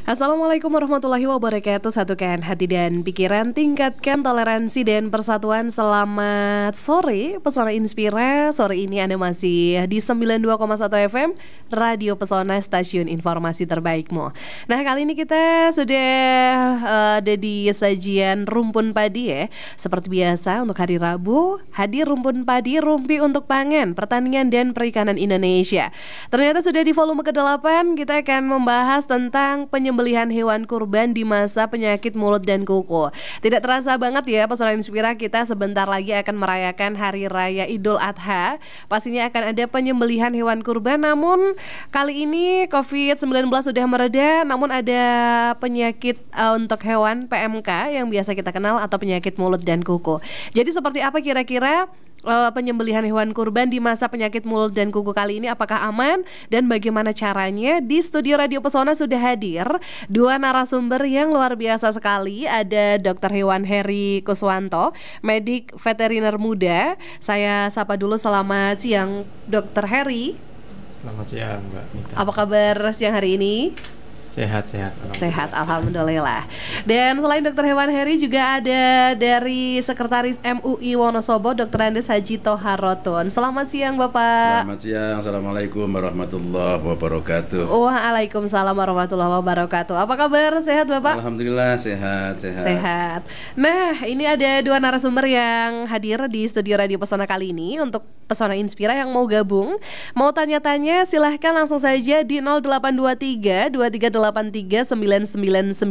Assalamualaikum warahmatullahi wabarakatuh. Satukan hati dan pikiran, tingkatkan toleransi dan persatuan. Selamat sore Pesona Inspira. Sore ini Anda masih di 92,1 FM Radio Pesona, stasiun informasi terbaikmu. Nah, kali ini kita sudah ada di sajian rumpun padi ya. Seperti biasa untuk hari Rabu, hadir rumpun padi, rumpi untuk pangan, pertanian dan perikanan Indonesia. Ternyata sudah di volume ke-8 kita akan membahas tentang penyembelihan hewan kurban di masa penyakit mulut dan kuku. Tidak terasa banget ya Pesona Inspira, kita sebentar lagi akan merayakan Hari Raya Idul Adha. Pastinya akan ada penyembelihan hewan kurban, namun kali ini COVID-19 sudah mereda, namun ada penyakit untuk hewan PMK yang biasa kita kenal atau penyakit mulut dan kuku. Jadi seperti apa kira-kira penyembelihan hewan kurban di masa penyakit mulut dan kuku kali ini, apakah aman dan bagaimana caranya? Di studio Radio Pesona sudah hadir dua narasumber yang luar biasa sekali. Ada Dr. Hewan Heri Kuswanto, medik veteriner muda. Saya sapa dulu, selamat siang Dr. Heri. Selamat siang Mbak Mita. Apa kabar siang hari ini? Sehat. Sehat, alhamdulillah. Dan selain Dr. Hewan Heri juga ada dari Sekretaris MUI Wonosobo, Dr. Andes Haji Toharotun. Selamat siang Bapak. Selamat siang, Assalamualaikum warahmatullahi wabarakatuh. Waalaikumsalam warahmatullahi wabarakatuh. Apa kabar, sehat Bapak? Alhamdulillah sehat. Nah, ini ada dua narasumber yang hadir di studio Radio Pesona kali ini. Untuk Pesona Inspira yang mau gabung, mau tanya-tanya, silahkan langsung saja di 0823 2383 999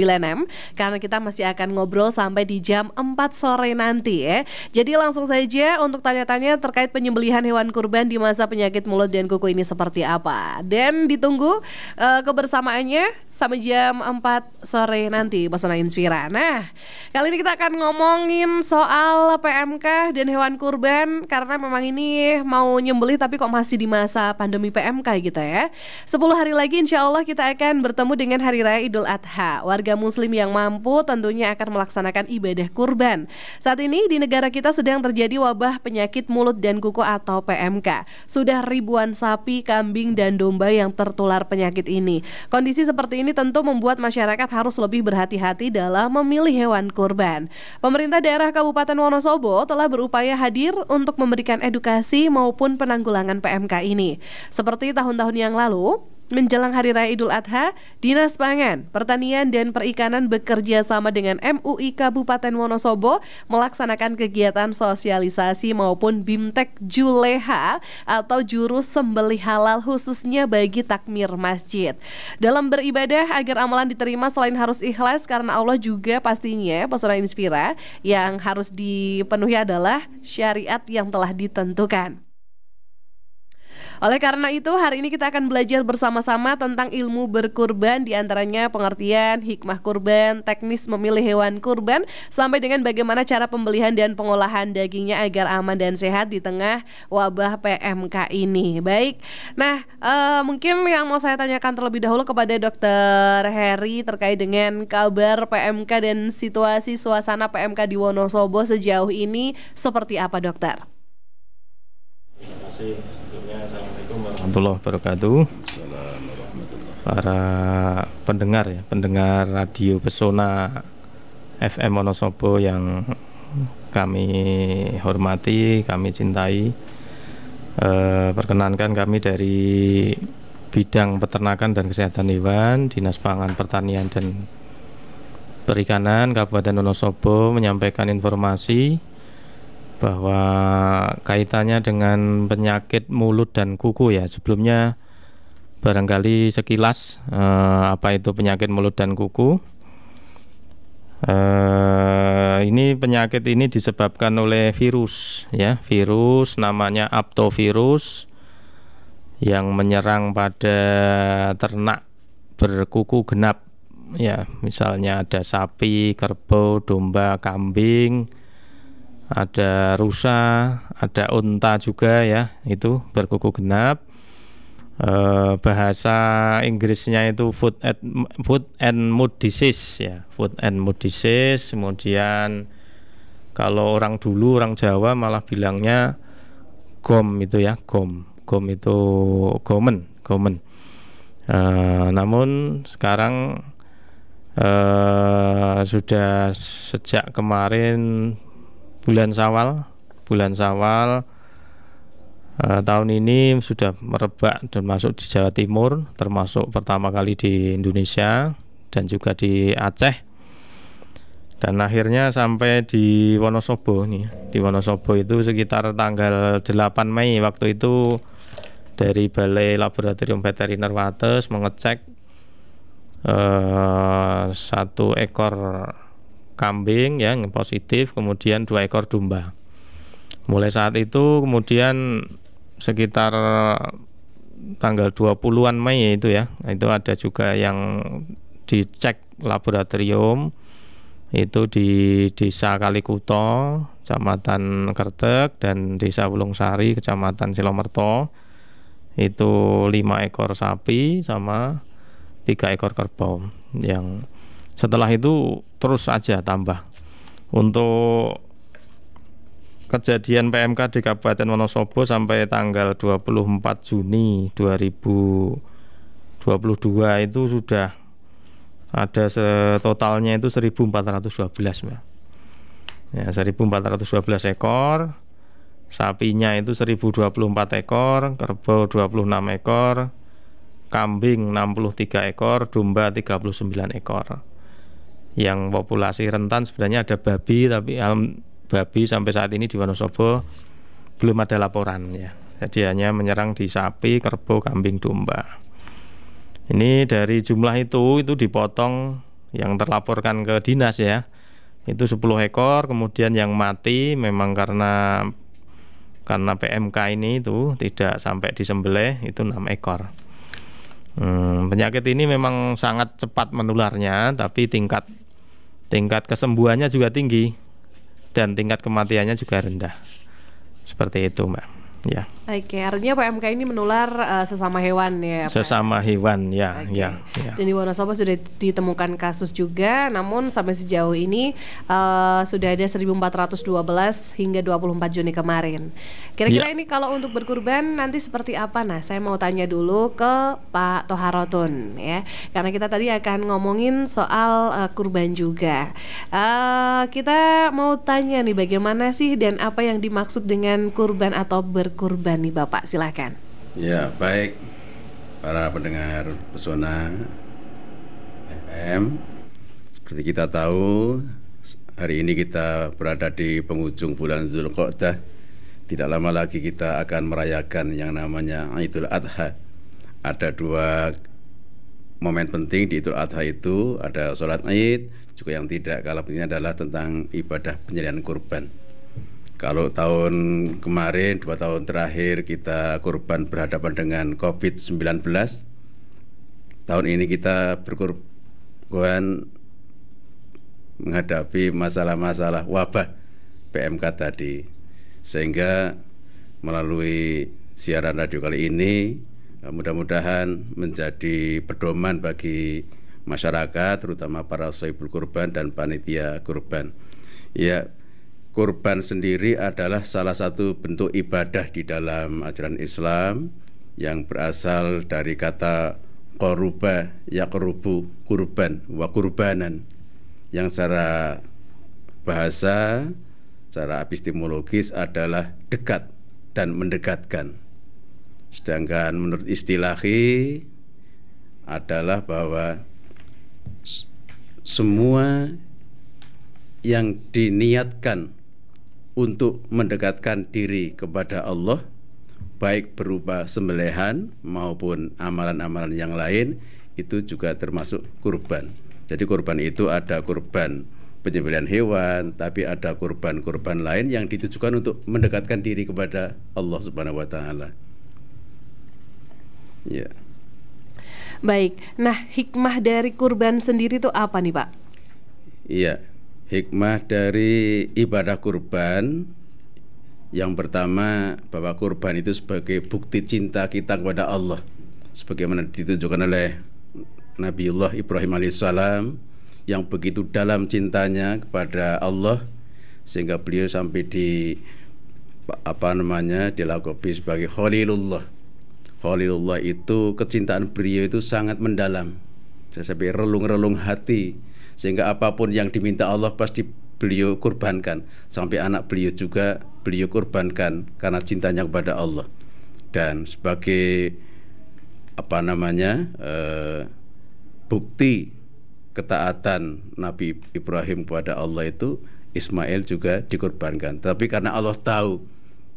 karena kita masih akan ngobrol sampai di jam 4 sore nanti ya. Jadi langsung saja untuk tanya-tanya terkait penyembelihan hewan kurban di masa penyakit mulut dan kuku ini seperti apa. Dan ditunggu kebersamaannya sampai jam 4 sore nanti Pesona Inspira. Nah, kali ini kita akan ngomongin soal PMK dan hewan kurban, karena memang ini mau nyembelih tapi kok masih di masa pandemi PMK gitu ya. 10 hari lagi insya Allah kita akan bertemu dengan Hari Raya Idul Adha. Warga muslim yang mampu tentunya akan melaksanakan ibadah kurban. Saat ini di negara kita sedang terjadi wabah penyakit mulut dan kuku atau PMK. Sudah ribuan sapi, kambing dan domba yang tertular penyakit ini. Kondisi seperti ini tentu membuat masyarakat harus lebih berhati-hati dalam memilih hewan kurban. Pemerintah daerah Kabupaten Wonosobo telah berupaya hadir untuk memberikan edukasi maupun penanggulangan PMK ini. Seperti tahun-tahun yang lalu, menjelang Hari Raya Idul Adha, Dinas Pangan, Pertanian dan Perikanan bekerja sama dengan MUI Kabupaten Wonosobo melaksanakan kegiatan sosialisasi maupun BIMTEK Juleha atau jurus sembelih halal khususnya bagi takmir masjid. Dalam beribadah agar amalan diterima, selain harus ikhlas karena Allah, juga pastinya Pesona Inspira yang harus dipenuhi adalah syariat yang telah ditentukan. Oleh karena itu, hari ini kita akan belajar bersama-sama tentang ilmu berkurban, diantaranya pengertian, hikmah kurban, teknis memilih hewan kurban, sampai dengan bagaimana cara pembelian dan pengolahan dagingnya agar aman dan sehat di tengah wabah PMK ini. Baik, nah mungkin yang mau saya tanyakan terlebih dahulu kepada Dr. Heri terkait dengan kabar PMK dan situasi suasana PMK di Wonosobo sejauh ini seperti apa, Dokter? Terima kasih. Sebelumnya Assalamualaikum warahmatullahi wabarakatuh. Para pendengar Radio Pesona FM Wonosobo yang kami hormati, kami cintai. Perkenankan kami dari bidang peternakan dan kesehatan hewan, Dinas Pangan, Pertanian dan Perikanan Kabupaten Wonosobo menyampaikan informasi bahwa kaitannya dengan penyakit mulut dan kuku ya. Sebelumnya barangkali sekilas apa itu penyakit mulut dan kuku. Ini penyakit ini disebabkan oleh virus ya, virus namanya aptovirus yang menyerang pada ternak berkuku genap ya, misalnya ada sapi, kerbau, domba, kambing, ada rusa, ada unta juga ya, itu berkuku genap. Bahasa Inggrisnya itu foot and mouth disease ya, foot and mouth disease. Kemudian kalau orang dulu, orang Jawa malah bilangnya gom itu ya, gom itu gomen. Namun sekarang Sudah sejak kemarin bulan Syawal tahun ini sudah merebak dan masuk di Jawa Timur, termasuk pertama kali di Indonesia dan juga di Aceh, dan akhirnya sampai di Wonosobo nih. Di Wonosobo itu sekitar tanggal 8 Mei waktu itu dari Balai Laboratorium Veteriner Wates mengecek 1 ekor kambing yang positif, kemudian 2 ekor domba. Mulai saat itu kemudian sekitar tanggal 20-an Mei itu ya, itu ada juga yang dicek laboratorium itu di Desa Kalikuto, Kecamatan Kertek, dan Desa Wulungsari, Kecamatan Silomerto. Itu 5 ekor sapi sama 3 ekor kerbau. Yang setelah itu terus aja tambah. Untuk kejadian PMK di Kabupaten Wonosobo sampai tanggal 24 Juni 2022 itu sudah ada totalnya itu 1412 ya, 1412 ekor. Sapinya itu 1024 ekor, kerbau 26 ekor, kambing 63 ekor, domba 39 ekor. Yang populasi rentan sebenarnya ada babi, tapi babi sampai saat ini di Wonosobo belum ada laporan ya. Jadi hanya menyerang di sapi, kerbau, kambing, domba. Ini dari jumlah itu dipotong yang terlaporkan ke dinas ya. Itu 10 ekor, kemudian yang mati memang karena PMK ini itu tidak sampai disembelih itu 6 ekor. Penyakit ini memang sangat cepat menularnya, tapi tingkat kesembuhannya juga tinggi dan tingkat kematiannya juga rendah. Seperti itu, Mbak. Ya. Oke, artinya PMK ini menular sesama hewan ya, Pak? Sesama hewan ya, Oke. ya. Dan di Wonosobo sudah ditemukan kasus juga, namun sampai sejauh ini sudah ada 1412 hingga 24 Juni kemarin. Kira-kira ini kalau untuk berkurban nanti seperti apa? Nah, saya mau tanya dulu ke Pak Toharotun ya, karena kita tadi akan ngomongin soal kurban juga. Kita mau tanya nih, bagaimana sih dan apa yang dimaksud dengan kurban atau berkurban nih Bapak, silahkan. Ya, baik para pendengar Pesona FM. Seperti kita tahu, hari ini kita berada di penghujung bulan Zulqa'dah. Tidak lama lagi kita akan merayakan yang namanya Idul Adha. Ada 2 momen penting di Idul Adha itu, ada sholat Id, juga yang tidak kalah penting adalah tentang ibadah penyembelihan kurban. Kalau tahun kemarin, 2 tahun terakhir kita kurban berhadapan dengan COVID-19, tahun ini kita berkurban menghadapi masalah-masalah wabah PMK tadi. Sehingga melalui siaran radio kali ini mudah-mudahan menjadi pedoman bagi masyarakat, terutama para shahibul kurban dan panitia kurban. Ya, kurban sendiri adalah salah satu bentuk ibadah di dalam ajaran Islam yang berasal dari kata qaruba yaqrubu, kurban wa kurbanan, yang secara bahasa, secara epistemologis adalah dekat dan mendekatkan. Sedangkan menurut istilahi adalah bahwa semua yang diniatkan untuk mendekatkan diri kepada Allah, baik berupa sembelihan maupun amalan-amalan yang lain, itu juga termasuk kurban. Jadi kurban itu ada kurban penyembelihan hewan, tapi ada kurban-kurban lain yang ditujukan untuk mendekatkan diri kepada Allah Subhanahu wa taala. Ya. Baik. Nah, hikmah dari kurban sendiri itu apa nih, Pak? Iya. Hikmah dari ibadah kurban, yang pertama, bahwa kurban itu sebagai bukti cinta kita kepada Allah, sebagaimana ditunjukkan oleh Nabiullah Ibrahim alaihissalam, yang begitu dalam cintanya kepada Allah sehingga beliau sampai dilakopi sebagai Khalilullah. Khalilullah itu kecintaan beliau itu sangat mendalam, sampai relung-relung hati, sehingga apapun yang diminta Allah pasti beliau kurbankan. Sampai anak beliau juga beliau kurbankan karena cintanya kepada Allah. Dan sebagai bukti ketaatan Nabi Ibrahim kepada Allah itu, Ismail juga dikorbankan. Tapi karena Allah tahu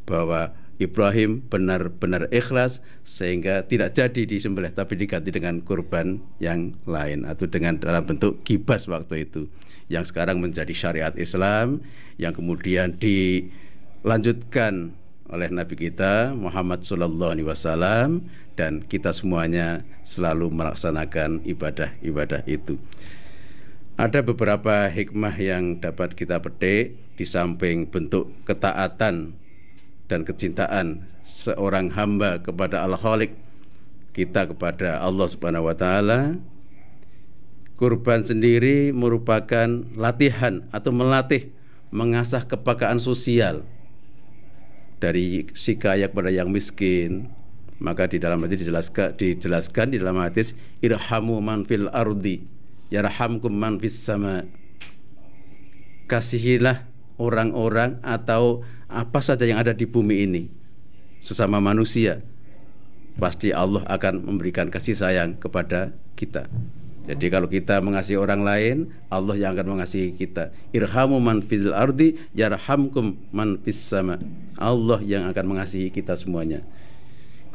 bahwa Ibrahim benar-benar ikhlas, sehingga tidak jadi disembelih, tapi diganti dengan kurban yang lain, atau dengan dalam bentuk kibas waktu itu, yang sekarang menjadi syariat Islam, yang kemudian dilanjutkan oleh Nabi kita Muhammad SAW, dan kita semuanya selalu melaksanakan ibadah-ibadah itu. Ada beberapa hikmah yang dapat kita petik di samping bentuk ketaatan dan kecintaan seorang hamba kepada Al-Khaliq, kita kepada Allah Subhanahu wa taala. Kurban sendiri merupakan latihan atau melatih mengasah kepekaan sosial dari si kaya kepada yang miskin. Maka di dalam hadis dijelaskan di dalam hadis, irhamu man fil ardi yarhamkum man fis sama. Kasihilah orang-orang atau apa saja yang ada di bumi ini, sesama manusia, pasti Allah akan memberikan kasih sayang kepada kita. Jadi kalau kita mengasihi orang lain, Allah yang akan mengasihi kita. Irhamu man fil ardi yarhamkum man fis sama. Allah yang akan mengasihi kita semuanya.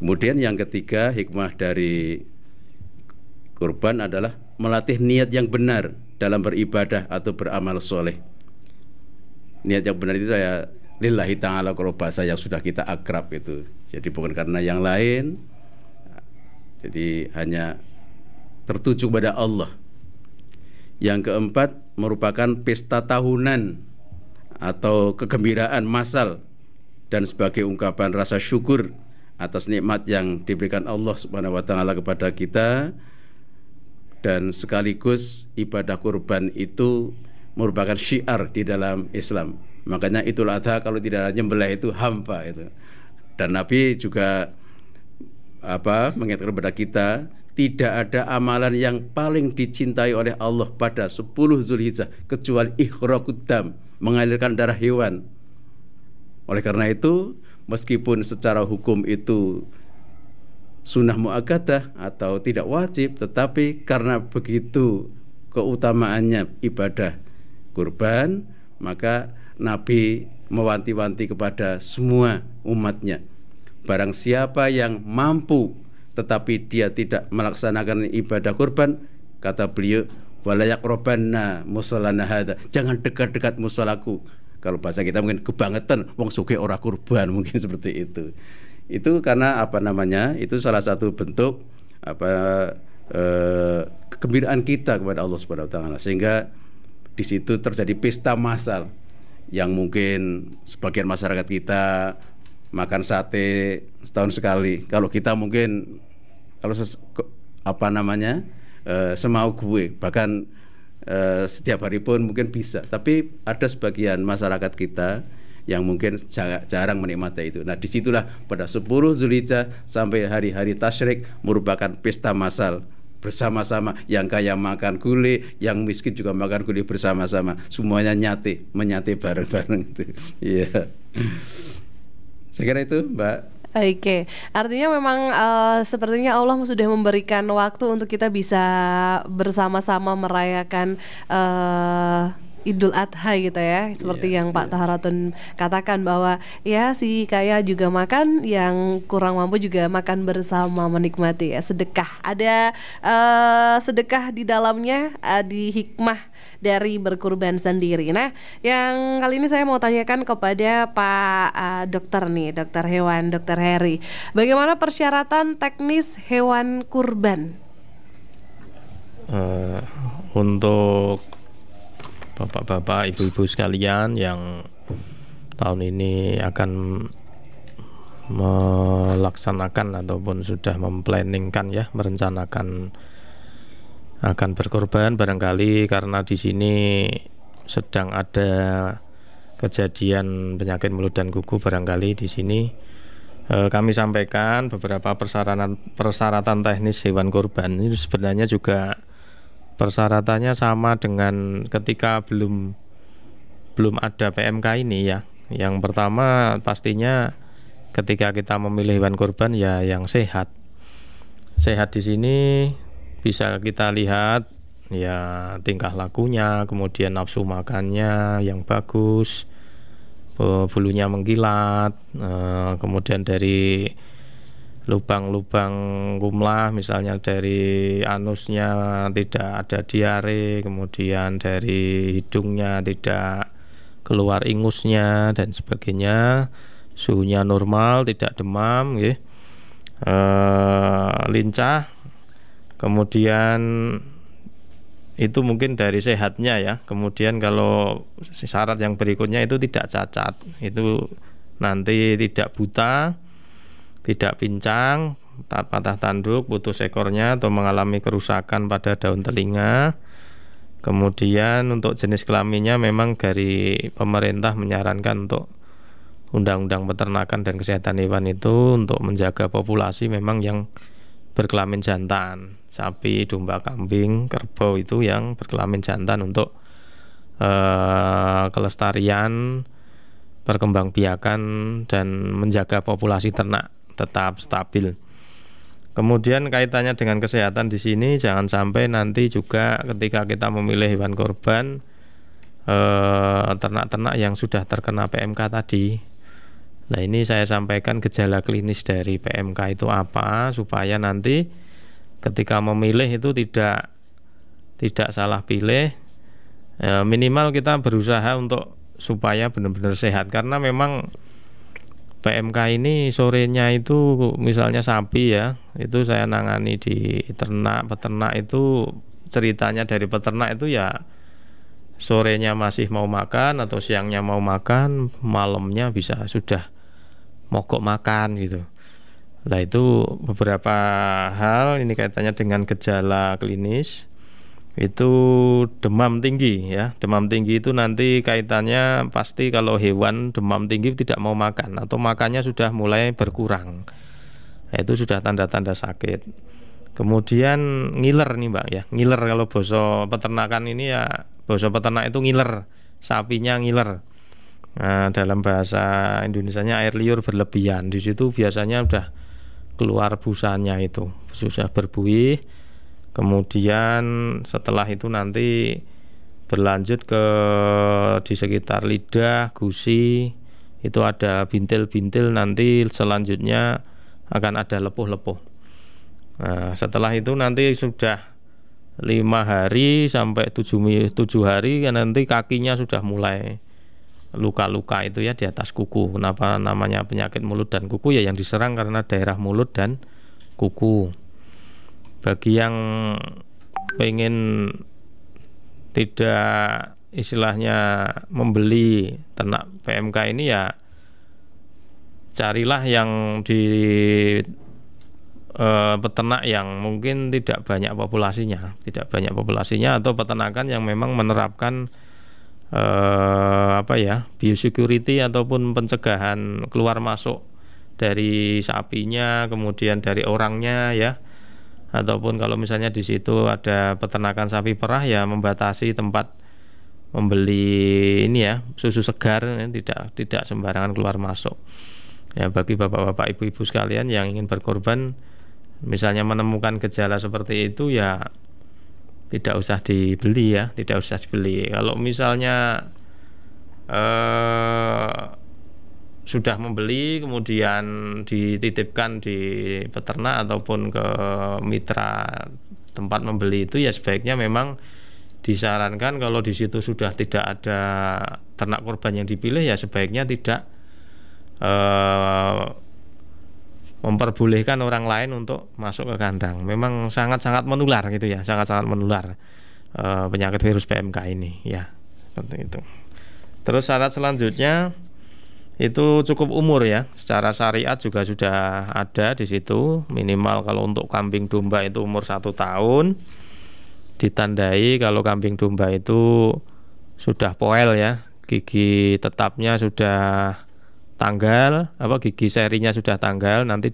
Kemudian yang ketiga, hikmah dari kurban adalah melatih niat yang benar dalam beribadah atau beramal soleh. Niat yang benar itu ya lillahi ta'ala, kalau bahasa yang sudah kita akrab itu. Jadi bukan karena yang lain, jadi hanya tertuju pada Allah. Yang keempat, merupakan pesta tahunan atau kegembiraan massal dan sebagai ungkapan rasa syukur atas nikmat yang diberikan Allah Subhanahu wa taala kepada kita. Dan sekaligus ibadah kurban itu merupakan syiar di dalam Islam. Makanya Idul Adha kalau tidak ada nyembelih itu hampa itu. Dan Nabi juga mengingatkan kepada kita, tidak ada amalan yang paling dicintai oleh Allah pada 10 Zulhijjah kecuali ihraqud dam, mengalirkan darah hewan. Oleh karena itu, meskipun secara hukum itu sunnah muakkadah atau tidak wajib, tetapi karena begitu keutamaannya ibadah kurban, maka Nabi mewanti-wanti kepada semua umatnya, barang siapa yang mampu tetapi dia tidak melaksanakan ibadah kurban, kata beliau, wala yaqrabanna musallana hadza, jangan dekat-dekat musalaku. Kalau bahasa kita mungkin kebangetan, wong sugih ora kurban, mungkin seperti itu. Itu karena itu salah satu bentuk kegembiraan kita kepada Allah Subhanahu wa taala, sehingga di situ terjadi pesta massal yang mungkin sebagian masyarakat kita makan sate setahun sekali. Kalau kita mungkin semau gue, bahkan setiap hari pun mungkin bisa. Tapi ada sebagian masyarakat kita yang mungkin jarang menikmati itu. Nah, disitulah pada 10 Zulhijjah sampai hari-hari tasyrik merupakan pesta massal bersama-sama. Yang kaya makan gulai, yang miskin juga makan gulai bersama-sama. Semuanya menyate bareng-bareng itu. Iya. Saya kira itu, Mbak. Oke, artinya memang sepertinya Allah sudah memberikan waktu untuk kita bisa bersama-sama merayakan Idul Adha gitu ya, seperti yang Pak Taharatun katakan, bahwa ya si kaya juga makan, yang kurang mampu juga makan bersama, menikmati ya, sedekah. Ada sedekah di dalamnya, di hikmah dari berkurban sendiri. Nah, yang kali ini saya mau tanyakan kepada Pak Dokter nih, Dokter Hewan, Dokter Heri, bagaimana persyaratan teknis hewan kurban? Untuk bapak-bapak, ibu-ibu sekalian yang tahun ini akan melaksanakan ataupun sudah memplanningkan ya, merencanakan akan berkorban, barangkali karena di sini sedang ada kejadian penyakit mulut dan kuku, barangkali di sini kami sampaikan beberapa persyaratan teknis hewan kurban. Ini sebenarnya juga persyaratannya sama dengan ketika belum ada PMK ini ya. Yang pertama pastinya ketika kita memilih hewan kurban ya yang sehat. Sehat di sini bisa kita lihat ya tingkah lakunya, kemudian nafsu makannya yang bagus, bulunya mengkilat, kemudian dari lubang-lubang kumlah misalnya dari anusnya tidak ada diare, kemudian dari hidungnya tidak keluar ingusnya dan sebagainya, suhunya normal, tidak demam, lincah, kemudian itu mungkin dari sehatnya ya. Kemudian kalau syarat yang berikutnya itu tidak cacat, itu nanti tidak buta, tidak pincang, patah tanduk, putus ekornya atau mengalami kerusakan pada daun telinga. Kemudian untuk jenis kelaminnya memang dari pemerintah menyarankan untuk Undang-Undang Peternakan dan Kesehatan Hewan itu untuk menjaga populasi memang yang berkelamin jantan, sapi, domba, kambing, kerbau itu yang berkelamin jantan untuk kelestarian, perkembangbiakan dan menjaga populasi ternak tetap stabil. Kemudian kaitannya dengan kesehatan di sini jangan sampai nanti juga ketika kita memilih hewan kurban ternak-ternak yang sudah terkena PMK tadi. Nah, ini saya sampaikan gejala klinis dari PMK itu apa supaya nanti ketika memilih itu tidak salah pilih. Minimal kita berusaha untuk supaya benar-benar sehat, karena memang PMK ini sorenya itu misalnya sapi ya, itu saya nangani di peternak itu ceritanya dari peternak itu ya sorenya masih mau makan atau siangnya mau makan, malamnya bisa sudah mogok makan gitu. Nah, itu beberapa hal ini kaitannya dengan gejala klinis. Itu demam tinggi ya. Demam tinggi itu nanti kaitannya pasti kalau hewan demam tinggi tidak mau makan atau makannya sudah mulai berkurang. Nah, itu sudah tanda-tanda sakit. Kemudian ngiler nih Mbak ya. Ngiler kalau bahasa peternakan ini ya, bahasa peternak itu ngiler, sapinya ngiler. Nah, dalam bahasa Indonesianya air liur berlebihan. Di situ biasanya udah keluar busanya itu, sudah berbuih. Kemudian setelah itu nanti berlanjut ke di sekitar lidah, gusi, itu ada bintil-bintil, nanti selanjutnya akan ada lepuh-lepuh. Nah, setelah itu nanti sudah 5 hari sampai 7 hari nanti kakinya sudah mulai luka-luka itu ya di atas kuku. Kenapa namanya penyakit mulut dan kuku ya, yang diserang karena daerah mulut dan kuku. Bagi yang pengen tidak istilahnya membeli ternak PMK ini ya carilah yang di peternak yang mungkin tidak banyak populasinya atau peternakan yang memang menerapkan biosecurity ataupun pencegahan keluar masuk dari sapinya, kemudian dari orangnya ya. Ataupun kalau misalnya di situ ada peternakan sapi perah ya membatasi tempat membeli ini ya, susu segar ya, tidak sembarangan keluar masuk. Ya, bagi bapak-bapak, ibu-ibu sekalian yang ingin berkorban misalnya menemukan gejala seperti itu ya tidak usah dibeli ya, tidak usah dibeli. Kalau misalnya sudah membeli kemudian dititipkan di peternak ataupun ke mitra tempat membeli itu ya sebaiknya memang disarankan kalau di situ sudah tidak ada ternak kurban yang dipilih ya sebaiknya tidak memperbolehkan orang lain untuk masuk ke kandang. Memang sangat-sangat menular gitu ya, sangat-sangat menular penyakit virus PMK ini ya, seperti itu. Terus syarat selanjutnya itu cukup umur ya, secara syariat juga sudah ada di situ. Minimal kalau untuk kambing domba itu umur 1 tahun, ditandai kalau kambing domba itu sudah poel ya, gigi tetapnya sudah tanggal, gigi serinya sudah tanggal, nanti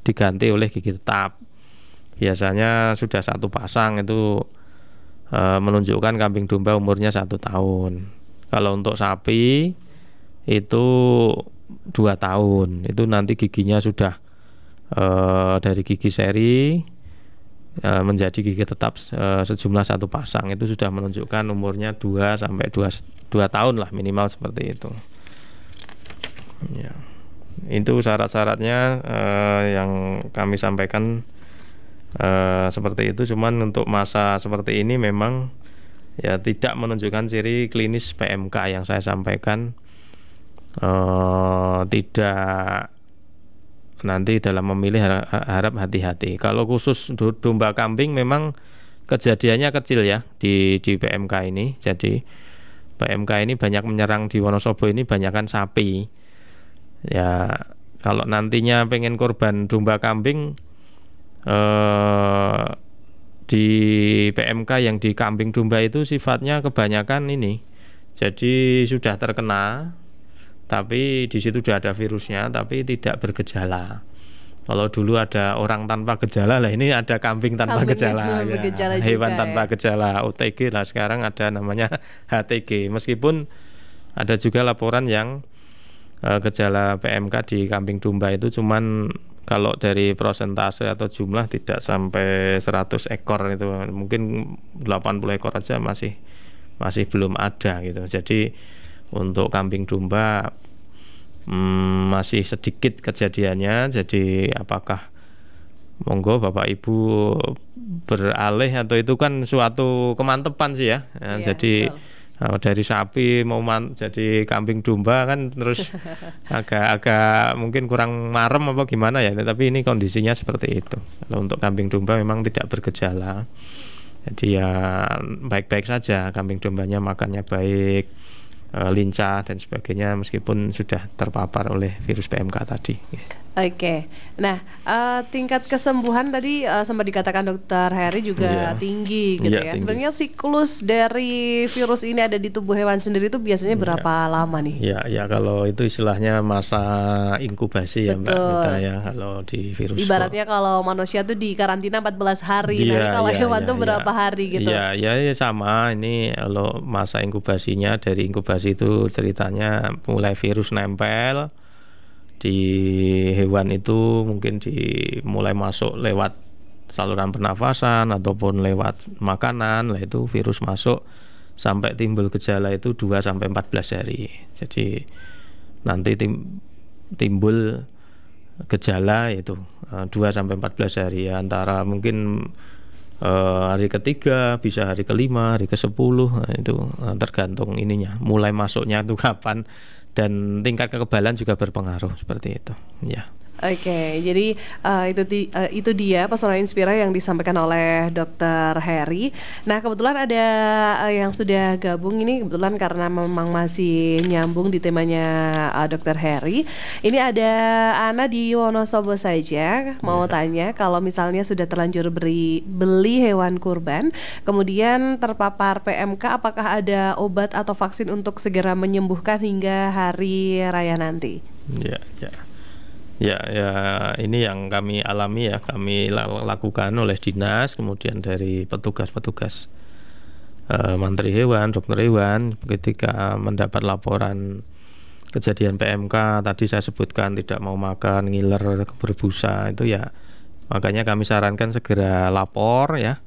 diganti oleh gigi tetap. Biasanya sudah 1 pasang itu menunjukkan kambing domba umurnya 1 tahun. Kalau untuk sapi itu 2 tahun. Itu nanti giginya sudah dari gigi seri menjadi gigi tetap sejumlah 1 pasang. Itu sudah menunjukkan umurnya 2 sampai 2 tahun lah minimal, seperti itu. Ya. Itu syarat-syaratnya yang kami sampaikan seperti itu. Cuman untuk masa seperti ini memang ya tidak menunjukkan ciri klinis PMK yang saya sampaikan. Tidak, nanti dalam memilih harap hati-hati. Kalau khusus domba kambing memang kejadiannya kecil ya di PMK ini. Jadi PMK ini banyak menyerang di Wonosobo ini banyakkan sapi. Ya kalau nantinya pengen korban domba kambing di PMK yang di kambing domba itu sifatnya kebanyakan ini. Jadi sudah terkena, tapi di situ sudah ada virusnya, tapi tidak bergejala. Kalau dulu ada orang tanpa gejala, lah ini ada kambing tanpa gejala, ya. Hewan tanpa gejala, OTG lah. Sekarang ada namanya HTG. Meskipun ada juga laporan yang gejala PMK di kambing domba itu cuman kalau dari persentase atau jumlah tidak sampai 100 ekor itu, mungkin 80 ekor aja masih belum ada gitu. Jadi untuk kambing domba masih sedikit kejadiannya. Jadi apakah monggo Bapak Ibu beralih, atau itu kan suatu kemantepan sih ya. Jadi dari sapi mau jadi kambing domba kan terus agak mungkin kurang marem apa gimana ya. Tapi ini kondisinya seperti itu. Kalau untuk kambing domba memang tidak bergejala. Jadi ya baik-baik saja, kambing dombanya makannya baik, lincah dan sebagainya, meskipun sudah terpapar oleh virus PMK tadi. Oke, nah tingkat kesembuhan tadi sempat dikatakan Dokter Heri juga tinggi gitu ya. Sebenarnya siklus dari virus ini ada di tubuh hewan sendiri itu biasanya berapa lama nih? Ya kalau itu istilahnya masa inkubasi ya Mbak Mita ya, kalau di virus. Ibaratnya kalau manusia tuh di karantina 14 hari, nah kalau hewan tuh berapa hari gitu? Ya sama, ini kalau masa inkubasinya dari inkubasi itu ceritanya mulai virus nempel di hewan itu mungkin mulai masuk lewat saluran pernafasan ataupun lewat makanan, lah itu virus masuk sampai timbul gejala itu 2 sampai 14 hari. Jadi nanti timbul gejala itu 2 sampai 14 hari ya, antara mungkin hari ketiga, bisa hari kelima, hari ke-10, nah itu tergantung ininya mulai masuknya itu kapan. Dan tingkat kekebalan juga berpengaruh seperti itu, ya. Oke, jadi itu dia pesona Inspira yang disampaikan oleh Dokter Heri. Nah kebetulan ada yang sudah gabung ini kebetulan karena memang masih nyambung di temanya Dokter Heri. Ini ada Ana di Wonosobo saja mau tanya, kalau misalnya sudah terlanjur beli hewan kurban, kemudian terpapar PMK, apakah ada obat atau vaksin untuk segera menyembuhkan hingga hari raya nanti? Ya, ini yang kami alami ya, kami lakukan oleh dinas, kemudian dari petugas-petugas mantri hewan, dokter hewan, ketika mendapat laporan kejadian PMK tadi saya sebutkan, tidak mau makan, ngiler, berbusa, itu ya makanya kami sarankan segera lapor ya,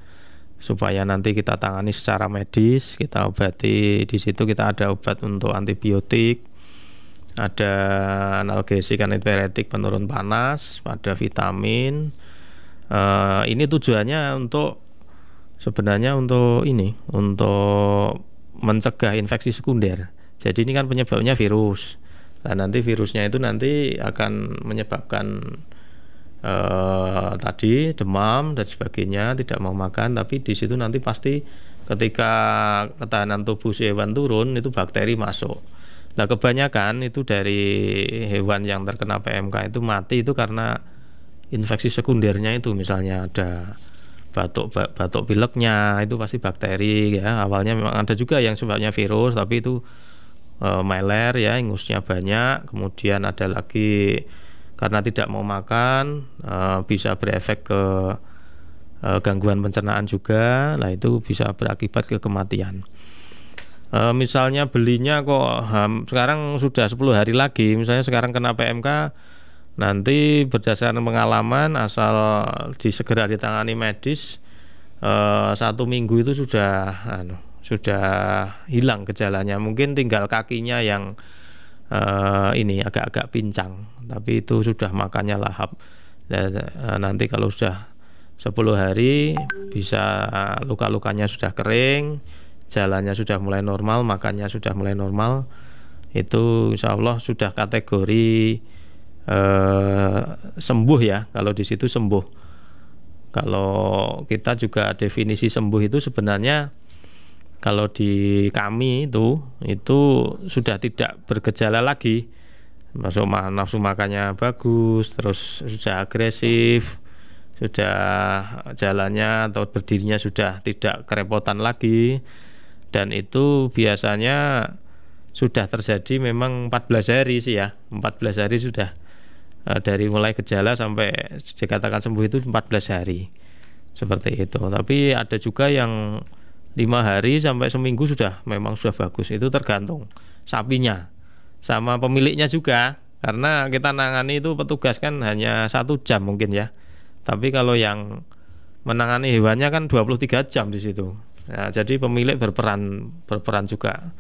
supaya nanti kita tangani secara medis, kita obati. Di situ kita ada obat untuk antibiotik, ada analgesik, antipiretik, penurun panas, ada vitamin. Ini tujuannya sebenarnya untuk mencegah infeksi sekunder. Jadi ini kan penyebabnya virus. Nah nanti virusnya itu nanti akan menyebabkan tadi demam dan sebagainya, tidak mau makan. Tapi di situ nanti pasti ketika ketahanan tubuh si hewan turun, itu bakteri masuk. Nah kebanyakan itu dari hewan yang terkena PMK itu mati itu karena infeksi sekundernya itu, misalnya ada batuk pileknya, itu pasti bakteri ya. Awalnya memang ada juga yang sebabnya virus, tapi itu meler ya, ingusnya banyak. Kemudian ada lagi karena tidak mau makan, bisa berefek ke gangguan pencernaan juga, lah itu bisa berakibat ke kematian. Misalnya belinya kok sekarang sudah 10 hari lagi, misalnya sekarang kena PMK, nanti berdasarkan pengalaman asal segera ditangani medis, 1 minggu itu sudah hilang gejalanya. Mungkin tinggal kakinya yang ini agak-agak pincang, tapi itu sudah makannya lahap. Dan nanti kalau sudah 10 hari bisa luka-lukanya sudah kering, jalannya sudah mulai normal, makannya sudah mulai normal, itu insya Allah sudah kategori sembuh ya. Kalau di situ sembuh. Kalau kita juga definisi sembuh itu sebenarnya kalau di kami itu sudah tidak bergejala lagi, masuk nafsu makannya bagus, terus sudah agresif, sudah jalannya atau berdirinya sudah tidak kerepotan lagi, dan itu biasanya sudah terjadi memang 14 hari sih ya, 14 hari sudah dari mulai gejala sampai dikatakan sembuh itu 14 hari seperti itu. Tapi ada juga yang 5 hari sampai seminggu memang sudah bagus. Itu tergantung sapinya sama pemiliknya juga, karena kita nangani itu petugas kan hanya 1 jam mungkin ya. Tapi kalau yang menangani hewannya kan 23 jam di situ. Nah, jadi pemilik berperan juga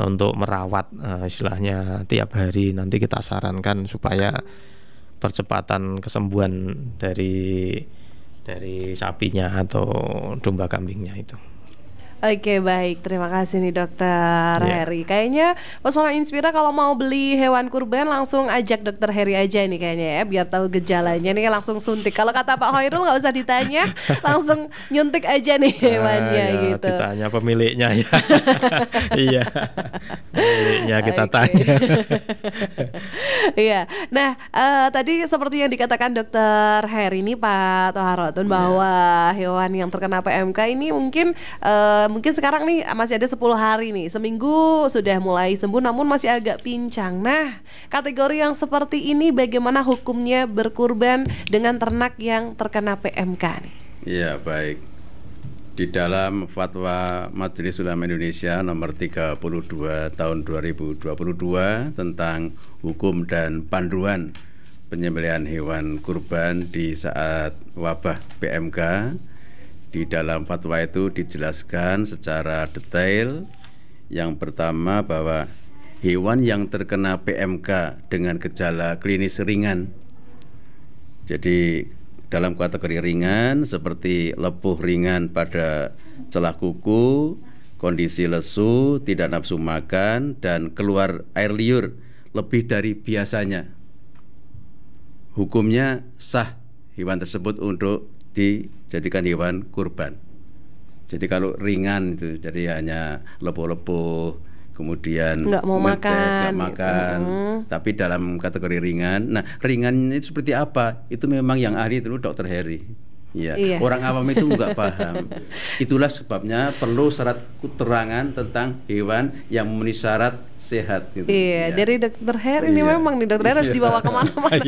untuk merawat, istilahnya tiap hari. Nanti kita sarankan supaya percepatan kesembuhan dari sapinya atau domba kambingnya itu. Oke, baik, terima kasih nih Dokter Heri. Kayaknya Pesona Inspira kalau mau beli hewan kurban langsung ajak Dokter Heri aja nih kayaknya ya, biar tahu gejalanya nih langsung suntik. Kalau kata Pak Hoirul nggak usah ditanya, langsung nyuntik aja nih hewannya ya, gitu. Ditanya pemiliknya ya. Iya, pemiliknya kita tanya. Iya. Nah, tadi seperti yang dikatakan Dokter Heri ini Pak Toharotun bahwa hewan yang terkena PMK ini mungkin sekarang nih masih ada 10 hari nih, seminggu sudah mulai sembuh namun masih agak pincang. Nah, kategori yang seperti ini bagaimana hukumnya berkurban dengan ternak yang terkena PMK nih? Iya, baik. Di dalam Fatwa Majelis Ulama Indonesia nomor 32 tahun 2022 tentang hukum dan panduan penyembelihan hewan kurban di saat wabah PMK, di dalam fatwa itu dijelaskan secara detail. Yang pertama bahwa hewan yang terkena PMK dengan gejala klinis ringan, jadi dalam kategori ringan seperti lepuh ringan pada celah kuku, kondisi lesu, tidak nafsu makan, dan keluar air liur lebih dari biasanya, hukumnya sah hewan tersebut untuk dijadikan hewan kurban. Jadi kalau ringan itu jadi hanya lepuh-lepuh, kemudian nggak makan, tapi dalam kategori ringan. Nah, ringan itu seperti apa? Itu memang yang ahli itu Dokter Heri. Ya, iya. Orang awam itu nggak paham. Itulah sebabnya perlu syarat keterangan tentang hewan yang memenuhi syarat sehat gitu. Iya, ya. Dari Dokter Heri ini memang nih Dokter Heri harus dibawa kemana-mana.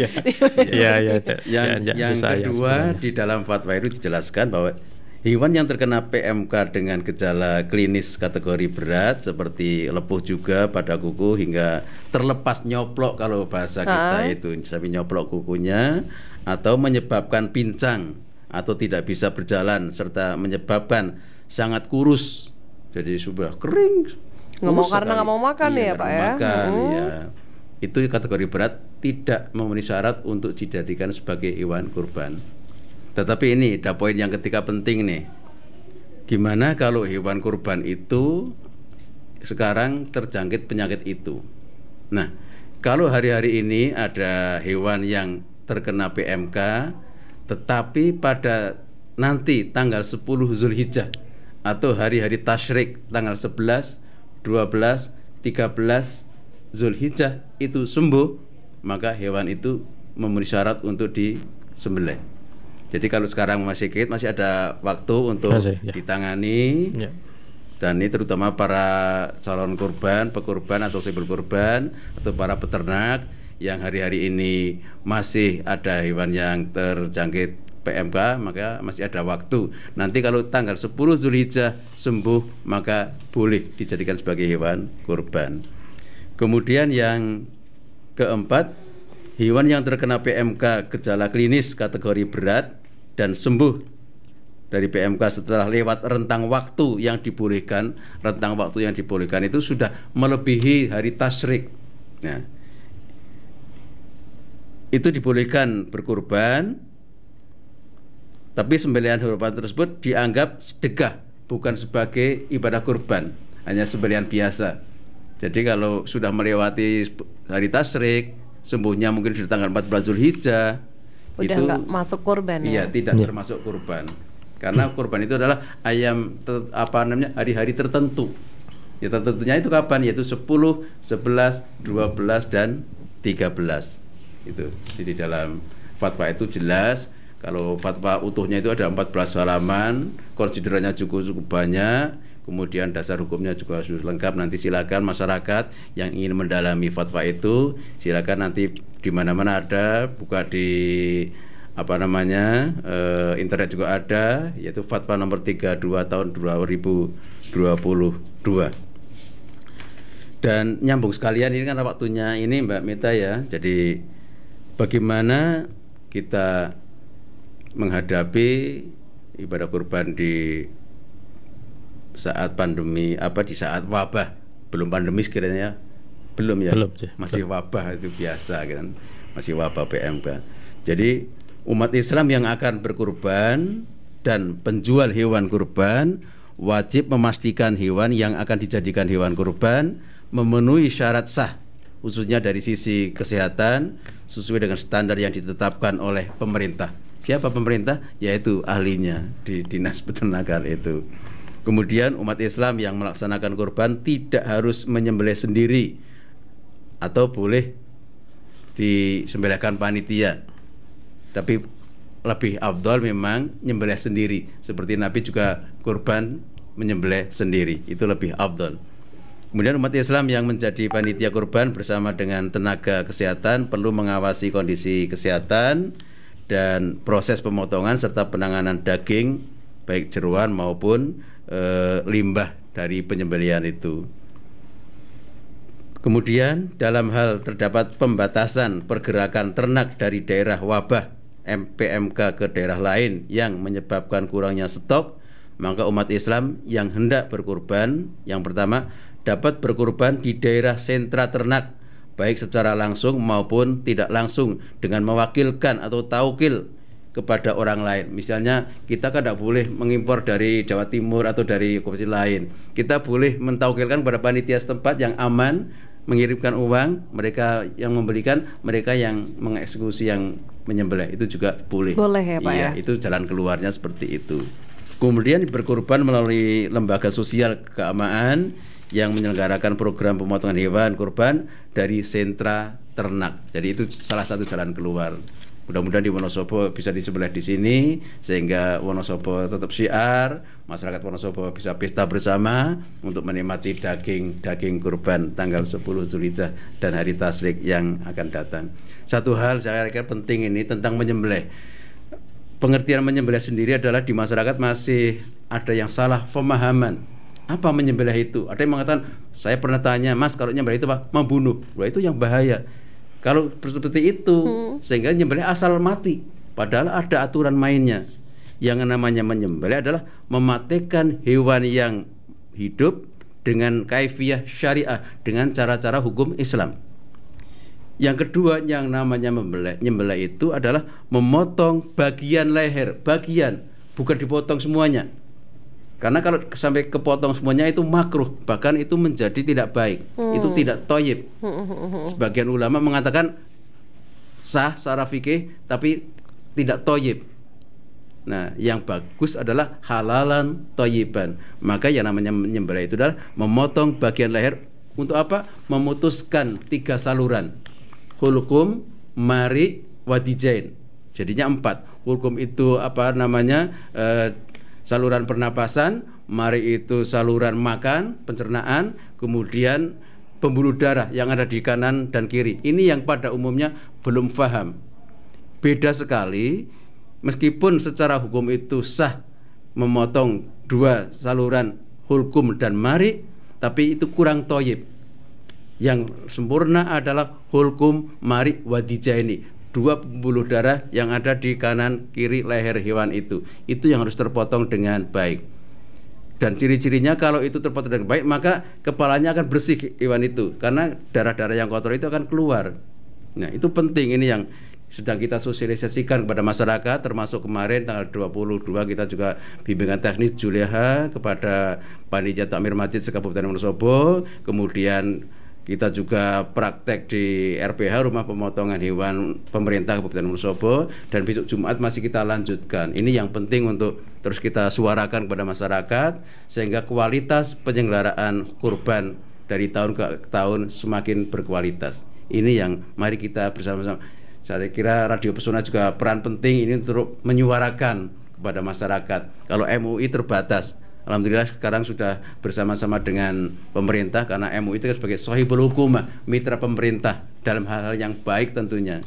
Yang kedua, di dalam fatwa itu dijelaskan bahwa hewan yang terkena PMK dengan gejala klinis kategori berat seperti lepuh juga pada kuku hingga terlepas nyoplok, kalau bahasa kita itu sampai nyoplok kukunya, atau menyebabkan pincang atau tidak bisa berjalan serta menyebabkan sangat kurus, jadi sudah kering, nggak mau makan ya Pak ya. Ya. Itu kategori berat, tidak memenuhi syarat untuk dijadikan sebagai hewan kurban. Tetapi ini ada poin yang ketiga penting nih. Gimana kalau hewan kurban itu sekarang terjangkit penyakit itu? Nah, kalau hari-hari ini ada hewan yang terkena PMK, tetapi pada nanti tanggal 10 Zulhijjah atau hari-hari tasyrik tanggal 11, 12, 13 Zulhijjah itu sembuh, maka hewan itu memenuhi syarat untuk disembelih. Jadi kalau sekarang masih sakit, masih ada waktu untuk ditangani. Dan ini terutama para calon kurban, pekurban atau simbol kurban, atau para peternak yang hari-hari ini masih ada hewan yang terjangkit PMK, maka masih ada waktu. Nanti kalau tanggal 10 Zulhijjah sembuh, maka boleh dijadikan sebagai hewan kurban. Kemudian yang keempat, hewan yang terkena PMK gejala klinis kategori berat dan sembuh dari PMK setelah lewat rentang waktu yang dibolehkan. Rentang waktu yang dibolehkan itu sudah melebihi hari tasyrik. Nah, itu dibolehkan berkurban, tapi sembelihan kurban tersebut dianggap sedekah, bukan sebagai ibadah kurban, hanya sembelihan biasa. Jadi kalau sudah melewati hari tasyrik, sembuhnya mungkin di tanggal 14 Zulhijjah, udah itu nggak masuk kurban ya? Iya, tidak termasuk kurban. Karena kurban itu adalah hari-hari tertentu. Ya tertentunya itu kapan? Yaitu 10, 11, 12 dan 13. Itu. Jadi dalam fatwa itu jelas, kalau fatwa utuhnya itu ada 14 halaman, konsiderannya cukup banyak, kemudian dasar hukumnya juga sudah lengkap. Nanti silakan masyarakat yang ingin mendalami fatwa itu, silakan nanti di mana-mana ada, buka di internet juga ada, yaitu fatwa nomor 32 tahun 2022. Dan nyambung sekalian, ini kan waktunya ini Mbak Mita ya. Jadi bagaimana kita menghadapi ibadah kurban di saat pandemi, di saat wabah. Belum pandemi sekiranya, belum ya, masih wabah itu biasa kan, masih wabah PMK. Jadi umat Islam yang akan berkurban dan penjual hewan kurban wajib memastikan hewan yang akan dijadikan hewan kurban memenuhi syarat sah, khususnya dari sisi kesehatan sesuai dengan standar yang ditetapkan oleh pemerintah. Siapa pemerintah? Yaitu ahlinya di Dinas Peternakan itu. Kemudian umat Islam yang melaksanakan kurban tidak harus menyembelih sendiri atau boleh disembelihkan panitia. Tapi lebih afdal memang nyembelih sendiri. Seperti Nabi juga kurban menyembelih sendiri. Itu lebih afdal. Kemudian umat Islam yang menjadi panitia kurban bersama dengan tenaga kesehatan perlu mengawasi kondisi kesehatan dan proses pemotongan serta penanganan daging baik jeroan maupun limbah dari penyembelihan itu. Kemudian dalam hal terdapat pembatasan pergerakan ternak dari daerah wabah PMK ke daerah lain yang menyebabkan kurangnya stok, maka umat Islam yang hendak berkurban, yang pertama dapat berkurban di daerah sentra ternak, baik secara langsung maupun tidak langsung dengan mewakilkan atau taukil kepada orang lain. Misalnya kita kan tidak boleh mengimpor dari Jawa Timur atau dari provinsi lain. Kita boleh mentaukilkan kepada panitia setempat yang aman, mengirimkan uang, mereka yang membelikan, mereka yang mengeksekusi yang menyembelih, itu juga boleh. Boleh ya Pak ya? Itu jalan keluarnya seperti itu. Kemudian berkurban melalui lembaga sosial keagamaan yang menyelenggarakan program pemotongan hewan kurban dari sentra ternak. Jadi itu salah satu jalan keluar. Mudah-mudahan di Wonosobo bisa disembelih di sini sehingga Wonosobo tetap syiar, masyarakat Wonosobo bisa pesta bersama untuk menikmati daging kurban tanggal 10 Zulhijjah dan hari tasyrik yang akan datang. Satu hal saya kira penting ini tentang menyembelih. Pengertian menyembelih sendiri adalah di masyarakat masih ada yang salah pemahaman. Apa menyembelih itu? Ada yang mengatakan, saya pernah tanya, Mas, kalau menyembelih itu apa? Membunuh. Wah, itu yang bahaya. Kalau seperti itu, sehingga menyembelih asal mati. Padahal ada aturan mainnya. Yang namanya menyembelih adalah mematikan hewan yang hidup dengan kaifiyah syariah, dengan cara-cara hukum Islam. Yang kedua, yang namanya menyembelih itu adalah memotong bagian leher, bagian, bukan dipotong semuanya. Karena kalau sampai kepotong semuanya itu makruh, bahkan itu menjadi tidak baik, itu tidak thayyib. Sebagian ulama mengatakan sah secara fikih tapi tidak thayyib. Nah, yang bagus adalah halalan thayyiban. Maka yang namanya menyembelih itu adalah memotong bagian leher untuk apa? Memutuskan 3 saluran. Hulqum, mari, wadijain. Jadinya 4. Hulqum itu saluran pernapasan, mari itu saluran makan, pencernaan, kemudian pembuluh darah yang ada di kanan dan kiri. Ini yang pada umumnya belum paham. Beda sekali meskipun secara hukum itu sah memotong dua saluran hulkum dan mari, tapi itu kurang toyib. Yang sempurna adalah hulkum mari wadijaini, dua pembuluh darah yang ada di kanan kiri leher hewan itu yang harus terpotong dengan baik. Dan ciri-cirinya kalau itu terpotong dengan baik, maka kepalanya akan bersih hewan itu, karena darah-darah yang kotor itu akan keluar. Nah, itu penting, ini yang sedang kita sosialisasikan kepada masyarakat, termasuk kemarin tanggal 22 kita juga bimbingan teknis Juleha kepada Panitia Takmir Masjid se-Kabupaten Wonosobo, kemudian kita juga praktek di RPH Rumah Pemotongan Hewan Pemerintah Kabupaten Wonosobo, dan besok Jumat masih kita lanjutkan. Ini yang penting untuk terus kita suarakan kepada masyarakat sehingga kualitas penyelenggaraan kurban dari tahun ke tahun semakin berkualitas. Ini yang mari kita bersama-sama. Saya kira Radio Pesona juga peran penting ini untuk menyuarakan kepada masyarakat. Kalau MUI terbatas, alhamdulillah sekarang sudah bersama-sama dengan pemerintah, karena MUI itu sebagai sohibul hukum, mitra pemerintah dalam hal-hal yang baik tentunya.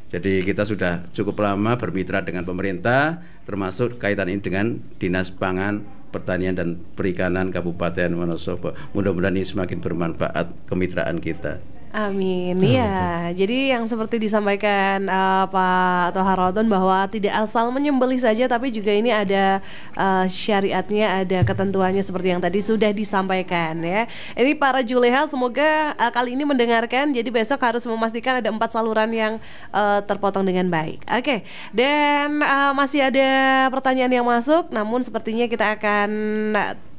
Jadi kita sudah cukup lama bermitra dengan pemerintah, termasuk kaitan ini dengan Dinas Pangan, Pertanian dan Perikanan Kabupaten Wonosobo. Mudah-mudahan ini semakin bermanfaat kemitraan kita. Amin. Ya, jadi yang seperti disampaikan Pak Toharodon bahwa tidak asal menyembelih saja, tapi juga ini ada syariatnya, ada ketentuannya seperti yang tadi sudah disampaikan ya. Ini para Juleha semoga kali ini mendengarkan. Jadi besok harus memastikan ada 4 saluran yang terpotong dengan baik. Oke. Dan masih ada pertanyaan yang masuk, namun sepertinya kita akan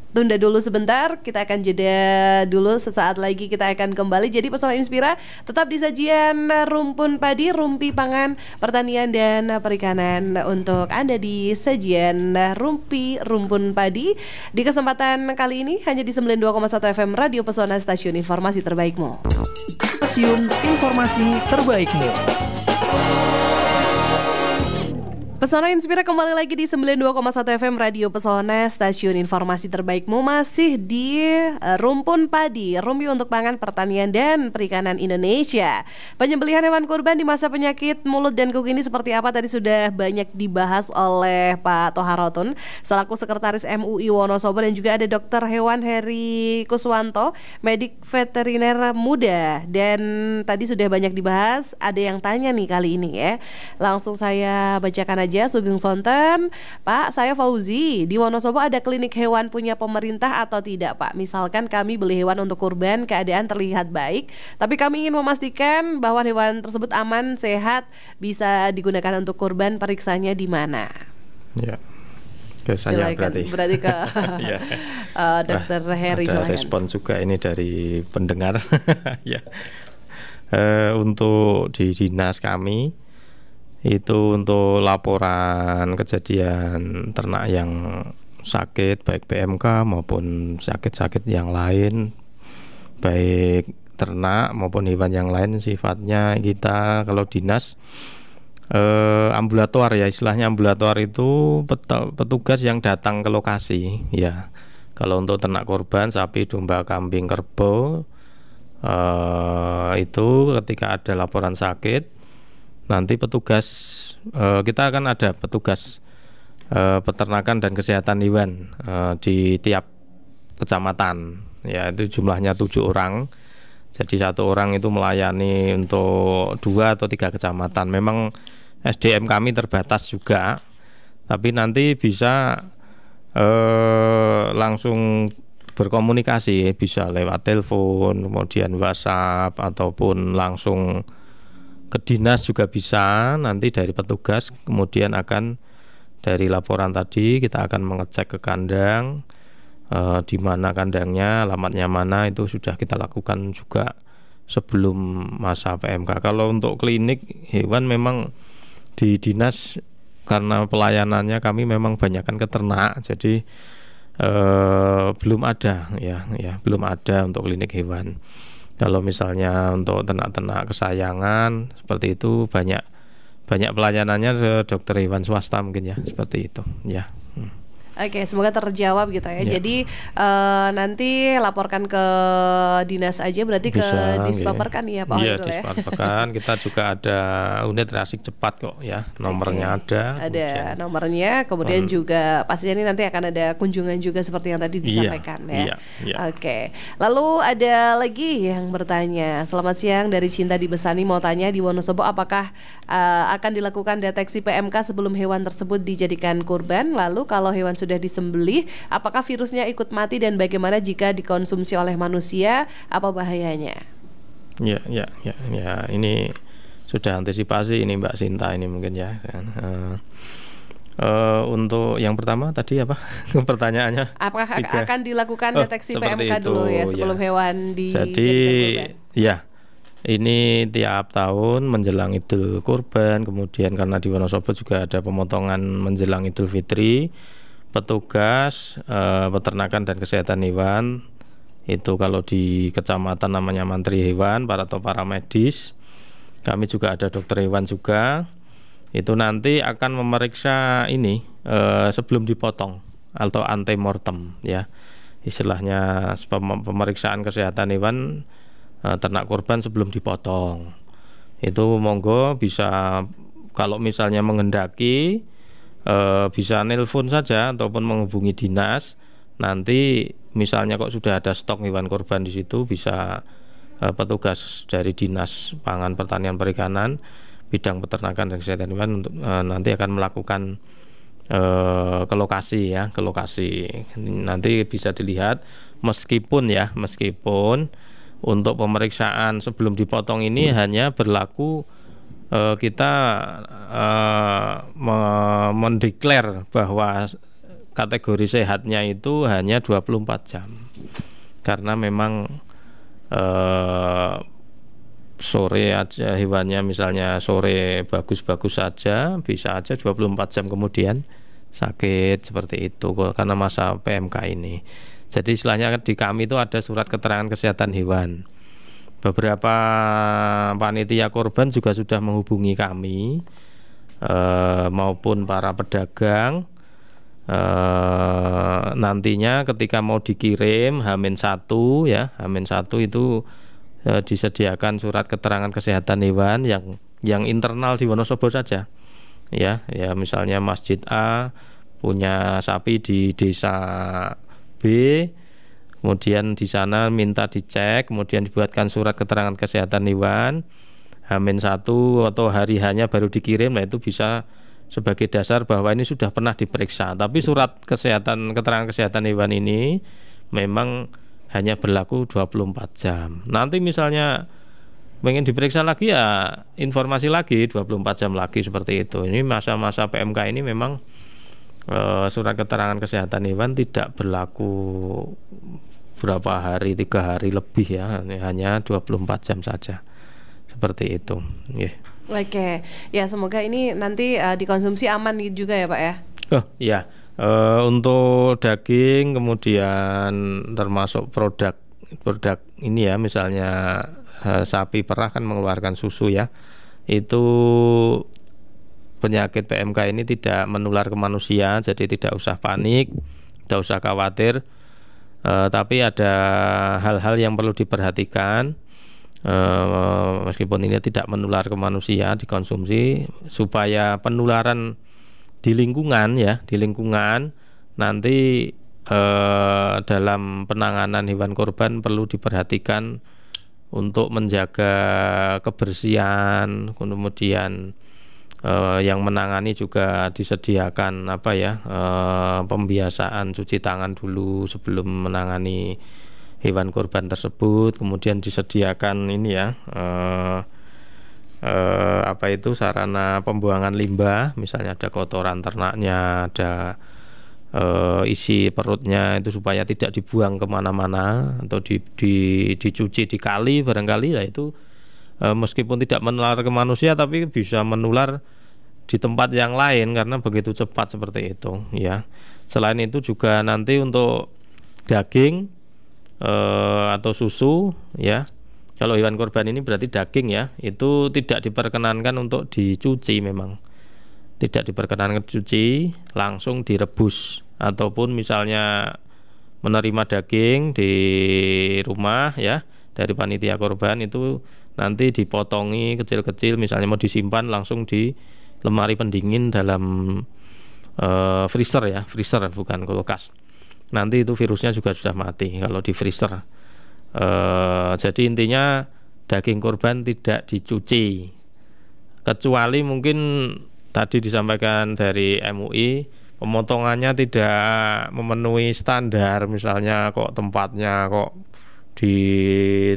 tunda dulu sebentar, kita akan jeda dulu, sesaat lagi kita akan kembali. Jadi Pesona Inspira tetap di sajian Rumpun Padi, Rumpi Pangan, Pertanian dan Perikanan untuk Anda di sajian Rumpun Padi. Di kesempatan kali ini hanya di 92,1 FM Radio Pesona, stasiun informasi terbaikmu. Stasiun informasi terbaikmu. Pesona Inspira kembali lagi di 92,1 FM Radio Pesona, stasiun informasi terbaikmu, masih di Rumpun Padi, Rumpi untuk Pangan, Pertanian dan Perikanan Indonesia. Penyembelihan hewan kurban di masa penyakit mulut dan kuku ini seperti apa tadi sudah banyak dibahas oleh Pak Toharodon selaku Sekretaris MUI Wonosobo, dan juga ada Dokter Hewan Heri Kuswanto, medik veteriner muda. Dan tadi sudah banyak dibahas, ada yang tanya nih kali ini ya. Langsung saya bacakan aja. Sugeng Sonten, Pak, saya Fauzi, di Wonosobo ada klinik hewan punya pemerintah atau tidak, Pak? Misalkan kami beli hewan untuk kurban, keadaan terlihat baik, tapi kami ingin memastikan bahwa hewan tersebut aman, sehat, bisa digunakan untuk kurban, periksanya di mana? Ya, ke saya berarti ke Dokter Heri. Ada respon juga ini dari pendengar. Ya, untuk di dinas kami itu untuk laporan kejadian ternak yang sakit, baik PMK maupun sakit-sakit yang lain, baik ternak maupun hewan yang lain, sifatnya kita kalau dinas ambulator ya, istilahnya ambulator itu petugas yang datang ke lokasi ya. Kalau untuk ternak korban, sapi, domba, kambing, kerbau, itu ketika ada laporan sakit, nanti petugas kita akan ada petugas peternakan dan kesehatan hewan di tiap kecamatan ya, itu jumlahnya 7 orang. Jadi 1 orang itu melayani untuk 2 atau 3 kecamatan. Memang SDM kami terbatas juga, tapi nanti bisa langsung berkomunikasi, bisa lewat telepon, kemudian WhatsApp, ataupun langsung ke dinas juga bisa. Nanti dari petugas kemudian akan dari laporan tadi kita akan mengecek ke kandang, di mana kandangnya, alamatnya mana, itu sudah kita lakukan juga sebelum masa PMK. Kalau untuk klinik hewan memang di dinas karena pelayanannya kami memang banyakkan ke ternak, jadi belum ada ya belum ada untuk klinik hewan. Kalau misalnya untuk ternak-ternak kesayangan seperti itu banyak pelayanannya ke dokter hewan swasta mungkin ya, seperti itu ya. Oke, semoga terjawab gitu ya. Ya. Jadi nanti laporkan ke dinas aja, berarti ke Bisa, Dispaperkan ya Pak Iya, Hoirul ya. Dispaperkan. Kita juga ada unit reaksi cepat kok ya. Nomornya ada. Ada nomornya, kemudian juga pastinya ini nanti akan ada kunjungan juga seperti yang tadi disampaikan ya. Iya. Oke. Lalu ada lagi yang bertanya. Selamat siang, dari Cinta di Besani, mau tanya di Wonosobo apakah akan dilakukan deteksi PMK sebelum hewan tersebut dijadikan kurban? Lalu kalau hewan sudah disembelih, apakah virusnya ikut mati dan bagaimana jika dikonsumsi oleh manusia? Apa bahayanya? Ya. Ini sudah antisipasi ini Mbak Sinta ini mungkin ya. Untuk yang pertama tadi apa pertanyaannya? Apakah akan dilakukan deteksi seperti PMK itu, dulu ya sebelum hewan dijadikan kurban? Ya, ini tiap tahun menjelang Idul Kurban, kemudian karena di Wonosobo juga ada pemotongan menjelang Idul Fitri, petugas peternakan dan kesehatan hewan itu kalau di kecamatan namanya mantri hewan atau para medis, kami juga ada dokter hewan juga, itu nanti akan memeriksa ini sebelum dipotong atau antemortem ya, istilahnya pemeriksaan kesehatan hewan ternak kurban sebelum dipotong. Itu monggo bisa, kalau misalnya menghendaki bisa nelpon saja ataupun menghubungi dinas. Nanti misalnya kok sudah ada stok hewan kurban di situ, bisa petugas dari Dinas Pangan Pertanian Perikanan bidang peternakan dan kesehatan hewan untuk nanti akan melakukan ke lokasi ya, ke lokasi. Nanti bisa dilihat meskipun untuk pemeriksaan sebelum dipotong ini hanya berlaku kita mendeklar bahwa kategori sehatnya itu hanya 24 jam. Karena memang sore aja hewannya, misalnya sore bagus-bagus saja, bisa aja 24 jam kemudian sakit seperti itu karena masa PMK ini. Jadi istilahnya di kami itu ada surat keterangan kesehatan hewan. Beberapa panitia kurban juga sudah menghubungi kami maupun para pedagang. Nantinya ketika mau dikirim H-1 ya, H-1 itu disediakan surat keterangan kesehatan hewan yang internal di Wonosobo saja. Ya, misalnya Masjid A punya sapi di desa B, kemudian di sana minta dicek, kemudian dibuatkan surat keterangan kesehatan hewan H-1 atau hari hanya baru dikirim, nah itu bisa sebagai dasar bahwa ini sudah pernah diperiksa. Tapi surat keterangan kesehatan hewan ini memang hanya berlaku 24 jam. Nanti misalnya pengen diperiksa lagi ya informasi lagi 24 jam lagi seperti itu. Ini masa-masa PMK ini memang surat keterangan kesehatan hewan tidak berlaku berapa hari, 3 hari lebih ya, hanya 24 jam saja. Seperti itu. Yeah. Oke, ya semoga ini nanti dikonsumsi aman juga ya Pak ya. Ya, untuk daging kemudian termasuk produk ini ya, misalnya sapi perah kan mengeluarkan susu ya, itu penyakit PMK ini tidak menular ke manusia, jadi tidak usah panik, tidak usah khawatir. Tapi ada hal-hal yang perlu diperhatikan. Meskipun ini tidak menular ke manusia, dikonsumsi supaya penularan di lingkungan nanti dalam penanganan hewan kurban perlu diperhatikan untuk menjaga kebersihan, kemudian yang menangani juga disediakan pembiasaan cuci tangan dulu sebelum menangani hewan kurban tersebut, kemudian disediakan ini ya sarana pembuangan limbah, misalnya ada kotoran ternaknya, ada isi perutnya itu supaya tidak dibuang kemana-mana atau dicuci di kali barangkali lah itu meskipun tidak menular ke manusia tapi bisa menular di tempat yang lain karena begitu cepat seperti itu ya. Selain itu juga nanti untuk daging atau susu ya, kalau hewan kurban ini berarti daging ya, itu tidak diperkenankan untuk dicuci, memang tidak diperkenankan dicuci, langsung direbus ataupun misalnya menerima daging di rumah ya dari panitia kurban, itu nanti dipotongi kecil-kecil, misalnya mau disimpan langsung di lemari pendingin dalam freezer ya, freezer bukan kulkas. Nanti itu virusnya juga sudah mati kalau di freezer. Jadi intinya daging kurban tidak dicuci, kecuali mungkin tadi disampaikan dari MUI pemotongannya tidak memenuhi standar, misalnya kok tempatnya kok di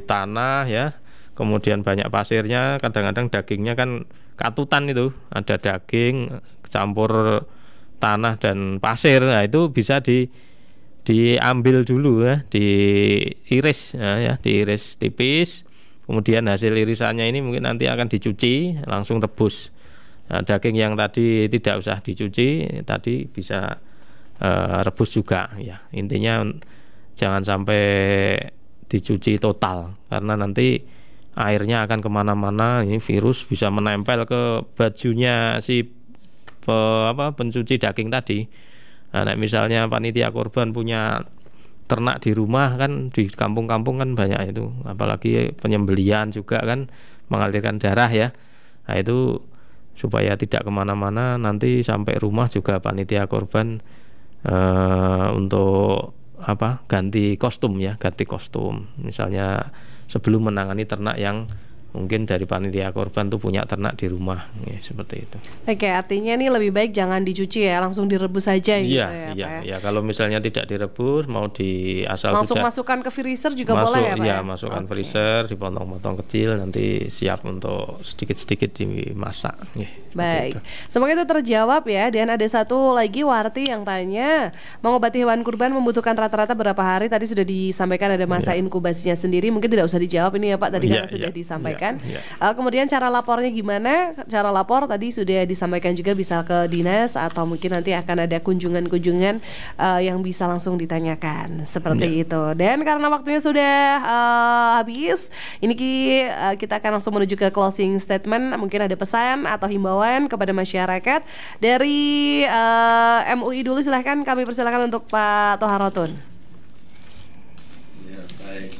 tanah ya, kemudian banyak pasirnya, kadang-kadang dagingnya kan katutan, itu ada daging campur tanah dan pasir. Nah itu bisa diambil dulu ya, diiris ya, diiris tipis, kemudian hasil irisannya ini mungkin nanti akan dicuci langsung rebus. Nah, daging yang tadi tidak usah dicuci, tadi bisa rebus juga ya. Intinya jangan sampai dicuci total, karena nanti airnya akan kemana-mana, ini virus bisa menempel ke bajunya si pencuci daging tadi. Nah, misalnya panitia kurban punya ternak di rumah, kan di kampung-kampung kan banyak itu, apalagi penyembelian juga kan mengalirkan darah ya. Nah itu supaya tidak kemana-mana, nanti sampai rumah juga panitia kurban untuk ganti kostum ya, ganti kostum. Misalnya sebelum menangani ternak yang mungkin dari panitia kurban tuh punya ternak di rumah ya, seperti itu. Oke, artinya nih lebih baik jangan dicuci ya, langsung direbus saja gitu ya, Iya, Pak. Iya. Kalau misalnya tidak direbus, mau asal langsung sudah masukkan ke freezer juga boleh ya, Pak? Iya, masukkan freezer, dipotong-potong kecil, nanti siap untuk sedikit-sedikit dimasak. Baik, semoga itu terjawab ya. Dan ada satu lagi Warti yang tanya, mengobati hewan kurban membutuhkan rata-rata berapa hari? Tadi sudah disampaikan ada masa inkubasinya sendiri, mungkin tidak usah dijawab ini ya Pak, tadi karena sudah disampaikan. Kemudian cara lapornya gimana? Cara lapor tadi sudah disampaikan juga, bisa ke dinas atau mungkin nanti akan ada kunjungan-kunjungan yang bisa langsung ditanyakan seperti itu. Dan karena waktunya sudah habis, ini kita akan langsung menuju ke closing statement. Mungkin ada pesan atau himbauan kepada masyarakat dari MUI dulu, silahkan, kami persilakan untuk Pak Toharotun. Ya, baik.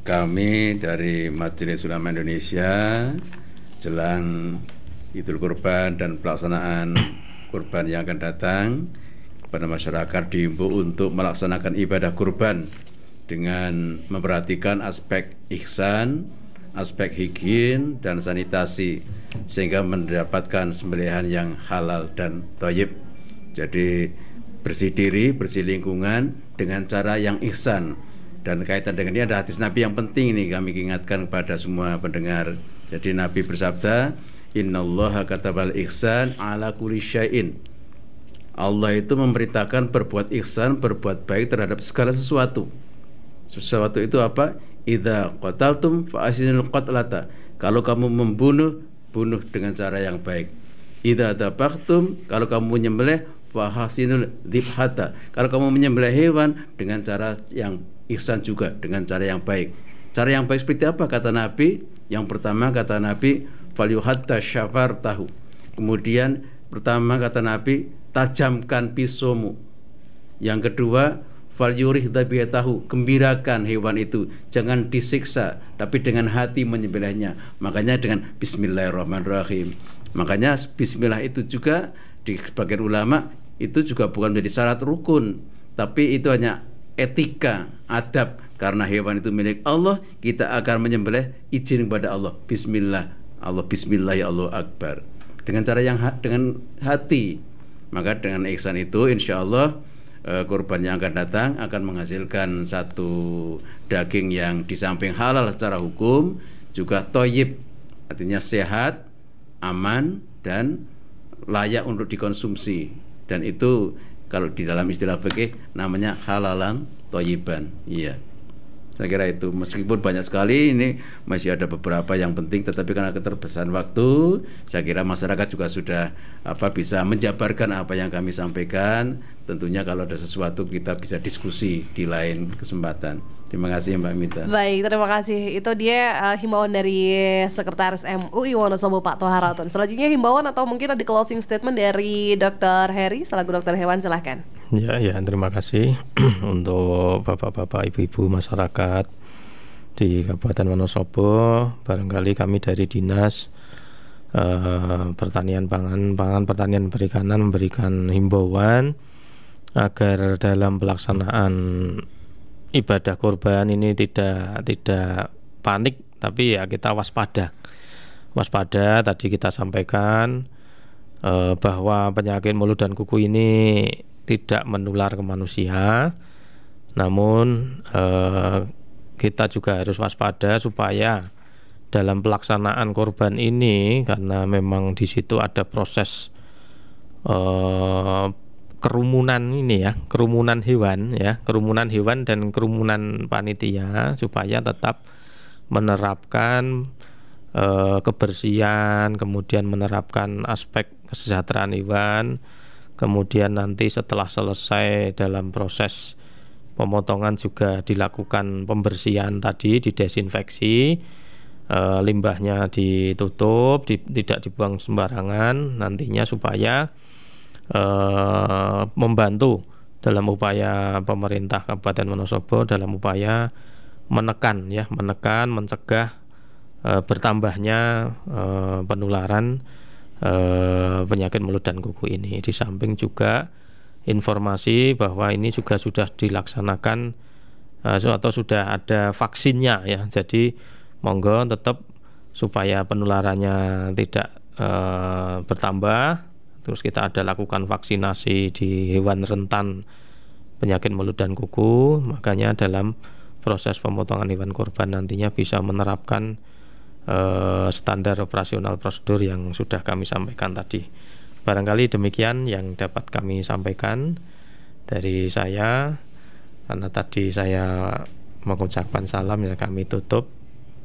Kami dari Majelis Ulama Indonesia jelang Idul Kurban dan pelaksanaan kurban yang akan datang, kepada masyarakat diimbau untuk melaksanakan ibadah kurban dengan memperhatikan aspek ihsan, aspek higien dan sanitasi, sehingga mendapatkan sembelihan yang halal dan thayyib. Jadi bersih diri, bersih lingkungan dengan cara yang ihsan. Dan kaitan dengan ini ada hadis Nabi yang penting ini kami ingatkan kepada semua pendengar. Jadi Nabi bersabda, innallaha katabal ihsan ala kulli syai'in. Allah itu memerintahkan berbuat ihsan, berbuat baik terhadap segala sesuatu. Sesuatu itu apa? Idza qataltum fa ahsinul qatlata. Kalau kamu membunuh, bunuh dengan cara yang baik. Idza dabaqtum, kalau kamu menyembelih, fa ahsinul dzibhata. Kalau kamu menyembelih hewan dengan cara yang ihsan juga, dengan cara yang baik. Cara yang baik seperti apa kata Nabi? Yang pertama kata Nabi, falyuhatta syafartahu. Kemudian pertama kata Nabi, tajamkan pisaumu. Yang kedua, falyurih dzabihatahu, gembirakan hewan itu, jangan disiksa tapi dengan hati menyembelihnya. Makanya dengan bismillahirrahmanirrahim. Makanya bismillah itu juga di sebagian ulama itu juga bukan menjadi syarat rukun, tapi itu hanya etika, adab. Karena hewan itu milik Allah, kita akan menyembelih izin kepada Allah. Bismillah, Allah bismillah ya Allah akbar. Dengan cara yang dengan hati. Maka dengan ihsan itu insya Allah kurban yang akan datang akan menghasilkan satu daging yang di samping halal secara hukum juga thayyib, artinya sehat, aman dan layak untuk dikonsumsi. Dan itu kalau di dalam istilah fikih namanya halalan thayyiban. Iya. Saya kira itu, meskipun banyak sekali ini masih ada beberapa yang penting, tetapi karena keterbatasan waktu, saya kira masyarakat juga sudah bisa menjabarkan apa yang kami sampaikan. Tentunya kalau ada sesuatu kita bisa diskusi di lain kesempatan. Terima kasih Mbak Mita. Baik, terima kasih. Itu dia himbauan dari Sekretaris MUI Wonosobo Pak Toharatun. Selanjutnya himbauan atau mungkin ada closing statement dari Dr. Heri selaku dokter hewan, silahkan. Ya, terima kasih untuk bapak-bapak, ibu-ibu masyarakat di Kabupaten Wonosobo. Barangkali kami dari Dinas Pertanian Pangan Pertanian Perikanan memberikan himbauan agar dalam pelaksanaan ibadah kurban ini tidak panik, tapi ya kita waspada. Tadi kita sampaikan bahwa penyakit mulut dan kuku ini tidak menular ke manusia, namun kita juga harus waspada supaya dalam pelaksanaan kurban ini, karena memang di situ ada proses kerumunan hewan dan kerumunan panitia, supaya tetap menerapkan kebersihan, kemudian menerapkan aspek kesejahteraan hewan. Kemudian nanti setelah selesai dalam proses pemotongan juga dilakukan pembersihan tadi, didesinfeksi, limbahnya ditutup, tidak dibuang sembarangan nantinya, supaya membantu dalam upaya pemerintah Kabupaten Wonosobo dalam upaya menekan, mencegah bertambahnya penularan penyakit mulut dan kuku ini. Di samping juga informasi bahwa ini juga sudah dilaksanakan atau sudah ada vaksinnya ya. Jadi monggo tetap supaya penularannya tidak bertambah. Terus kita ada lakukan vaksinasi di hewan rentan penyakit mulut dan kuku. Makanya dalam proses pemotongan hewan kurban nantinya bisa menerapkan standar operasional prosedur yang sudah kami sampaikan tadi. Barangkali demikian yang dapat kami sampaikan dari saya. Karena tadi saya mengucapkan salam, ya kami tutup.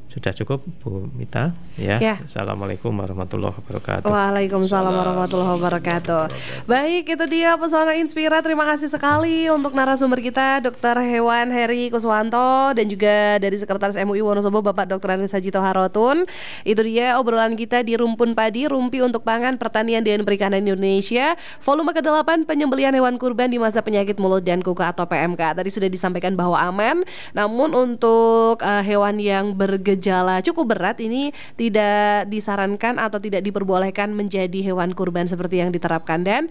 Sudah cukup Bu Mita ya. Assalamualaikum warahmatullahi wabarakatuh. Waalaikumsalam warahmatullahi wabarakatuh. Baik, itu dia Pesona Inspira. Terima kasih sekali untuk narasumber kita Dr. Hewan Heri Kuswanto dan juga dari Sekretaris MUI Wonosobo Bapak Dr. Andes Haji Toharatun. Itu dia obrolan kita di Rumpun Padi, Rumpi untuk Pangan Pertanian dan Perikanan Indonesia, volume ke-8, penyembelihan hewan kurban di masa penyakit mulut dan kuku atau PMK. Tadi sudah disampaikan bahwa aman, namun untuk hewan yang bergejala cukup berat ini tidak disarankan atau tidak diperbolehkan menjadi hewan kurban seperti yang diterapkan. Dan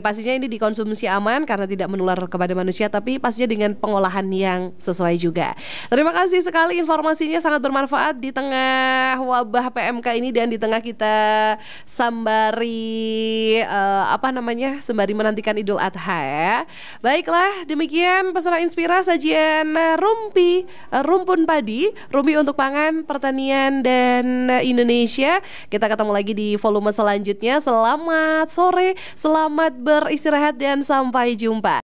pastinya ini dikonsumsi aman karena tidak menular kepada manusia, tapi pastinya dengan pengolahan yang sesuai juga. Terima kasih sekali, informasinya sangat bermanfaat di tengah wabah PMK ini dan di tengah kita sembari sembari menantikan Idul Adha ya. Baiklah, demikian Pesona Inspira sajian Rumpun Padi, Rumpi untuk Pangan Pertanian dan Indonesia. Kita ketemu lagi di volume selanjutnya. Selamat sore, selamat beristirahat dan sampai jumpa.